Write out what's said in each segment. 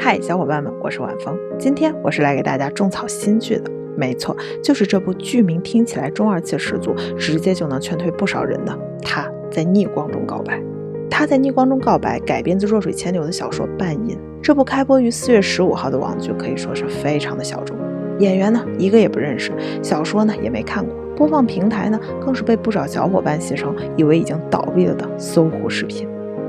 嗨，小伙伴们，我是晚风。今天我是来给大家种草新剧的，没错，就是这部剧名听起来中二气十足，直接就能劝退不少人的《他在逆光中告白》。《他在逆光中告白》改编自弱水千流的小说《半阴》，这部开播于4月15号的网剧可以说是非常的小众，演员呢一个也不认识，小说呢也没看过，播放平台呢更是被不少小伙伴戏称以为已经倒闭了的搜狐视频。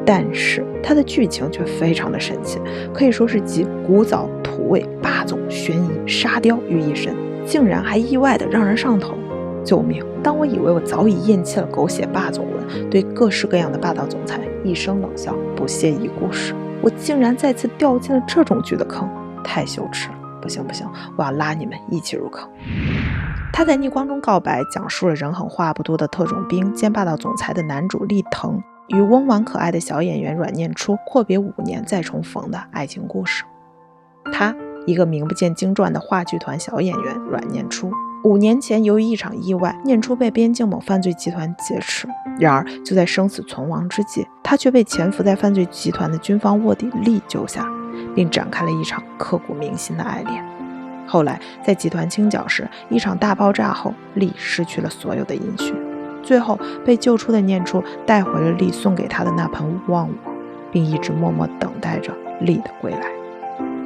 但是它的剧情却非常的神奇，可以说是集古早、土味、霸总、悬疑、沙雕于一身，竟然还意外的让人上头。救命！当我以为我早已厌弃了狗血霸总文，对各式各样的霸道总裁一声冷笑，不屑一顾时，我竟然再次掉进了这种剧的坑，太羞耻了！不行，我要拉你们一起入坑。他在逆光中告白讲述了人狠话不多的特种兵兼霸道总裁的男主立腾与温婉可爱的小演员阮念初阔别5年再重逢的爱情故事。他一个名不见经传的话剧团小演员阮念初，5年前由于一场意外，念初被边境某犯罪集团劫持，然而就在生死存亡之际，他却被潜伏在犯罪集团的军方卧底厉救下，并展开了一场刻骨铭心的爱恋。后来在集团清剿时，一场大爆炸后，厉失去了所有的音讯，最后被救出的念初带回了厉送给他的那盆忘我，并一直默默等待着厉的归来。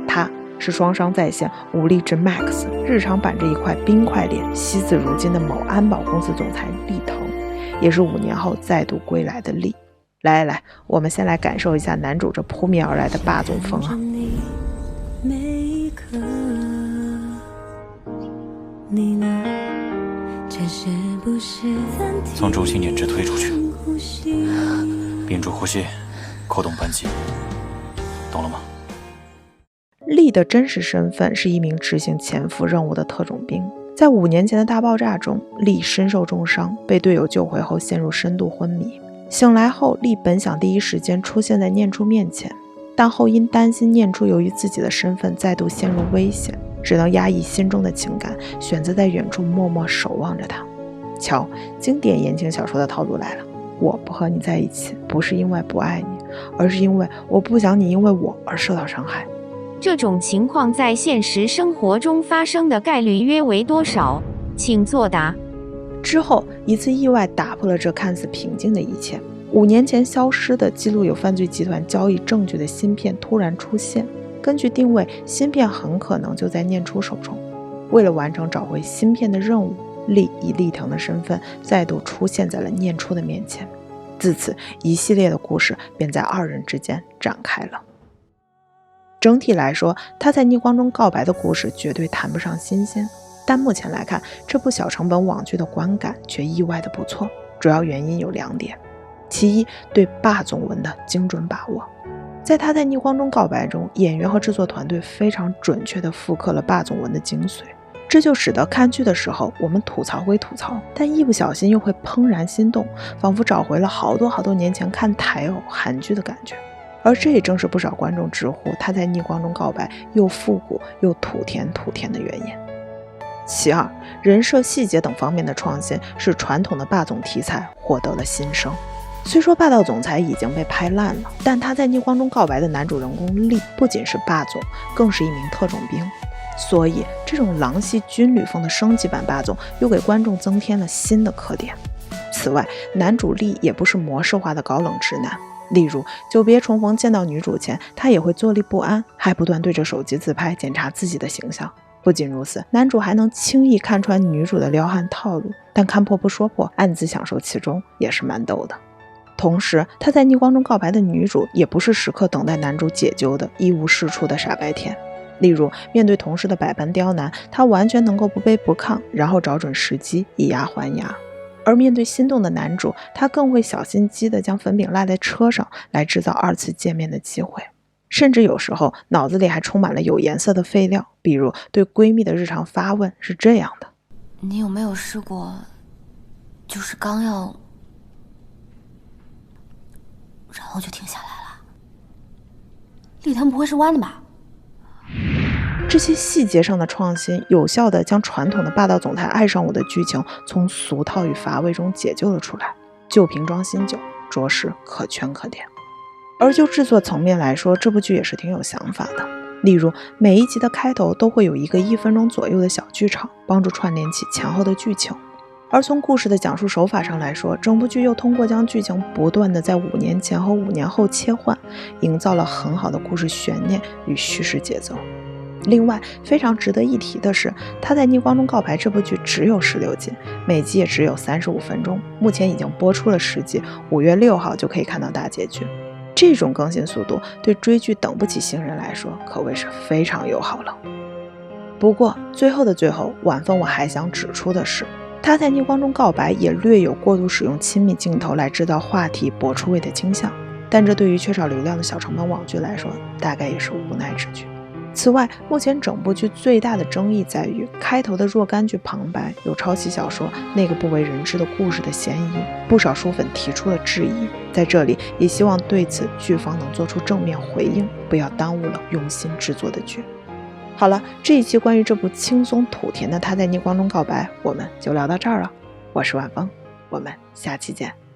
他是双商在线武力值 MAX 日常板着一块冰块脸惜字如金的某安保公司总裁厉腾，也是5年后再度归来的厉。来，我们先来感受一下男主这扑面而来的霸总风啊！你呢？这是不是从中心点直推出去，屏住呼吸，扣动扳机，懂了吗？厉的真实身份是一名执行潜伏任务的特种兵，在5年前的大爆炸中，厉身受重伤，被队友救回后陷入深度昏迷。醒来后，厉本想第一时间出现在念初面前，但后因担心念初由于自己的身份再度陷入危险，只能压抑心中的情感，选择在远处默默守望着他。瞧，经典言情小说的套路来了，我不和你在一起，不是因为不爱你，而是因为我不想你因为我而受到伤害。这种情况在现实生活中发生的概率约为多少？请作答。之后，一次意外打破了这看似平静的一切。5年前消失的记录有犯罪集团交易证据的芯片突然出现，根据定位，芯片很可能就在念初手中。为了完成找回芯片的任务，厉以厉腾的身份再度出现在了念初的面前。自此，一系列的故事便在2人之间展开了。整体来说，他在逆光中告白的故事绝对谈不上新鲜，但目前来看，这部小成本网剧的观感却意外的不错。主要原因有2点，其一，对霸总文的精准把握。在他在逆光中告白中，演员和制作团队非常准确地复刻了霸总文的精髓，这就使得看剧的时候我们吐槽归吐槽，但一不小心又会怦然心动，仿佛找回了好多年前看台偶韩剧的感觉。而这也正是不少观众直呼他在逆光中告白又复古又土甜的原因。其二，人设细节等方面的创新使传统的霸总题材获得了新生。虽说霸道总裁已经被拍烂了，但他在逆光中告白的男主人公厉不仅是霸总，更是一名特种兵，所以这种狼系军旅风的升级版霸总又给观众增添了新的特点。此外，男主厉也不是模式化的高冷直男，例如久别重逢见到女主前，他也会坐立不安，还不断对着手机自拍检查自己的形象。不仅如此，男主还能轻易看穿女主的撩汉套路，但看破不说破，暗自享受其中，也是蛮逗的。同时，他在逆光中告白的女主也不是时刻等待男主解救的一无是处的傻白甜。例如，面对同事的百般刁难，他完全能够不卑不亢，然后找准时机以牙还牙。而面对心动的男主，他更会小心机地将粉饼落在车上，来制造2次见面的机会。甚至有时候脑子里还充满了有颜色的废料，比如对闺蜜的日常发问是这样的：你有没有试过，就是刚要，然后就停下来了？立腾不会是弯的吧？这些细节上的创新，有效地将传统的霸道总裁爱上我的剧情从俗套与乏味中解救了出来，旧瓶装新酒，着实可圈可点。而就制作层面来说，这部剧也是挺有想法的。例如每一集的开头都会有一个1分钟左右的小剧场，帮助串联起前后的剧情。而从故事的讲述手法上来说，整部剧又通过将剧情不断的在5年前和5年后切换，营造了很好的故事悬念与叙事节奏。另外非常值得一提的是，他在逆光中告白这部剧只有16集，每集也只有35分钟，目前已经播出了10集，5月6号就可以看到大结局。这种更新速度对追剧等不起新人来说可谓是非常友好了。不过最后的最后，晚风我还想指出的是，他在逆光中告白也略有过度使用亲密镜头来制造话题博出位的倾向，但这对于缺少流量的小成本网剧来说大概也是无奈之举。此外，目前整部剧最大的争议在于开头的若干句旁白有抄袭小说《那个不为人知的故事》的嫌疑，不少书粉提出了质疑。在这里也希望对此剧方能做出正面回应，不要耽误了用心制作的剧。好了，这一期关于这部轻松土甜的他在逆光中告白我们就聊到这儿了。我是晚风，我们下期见。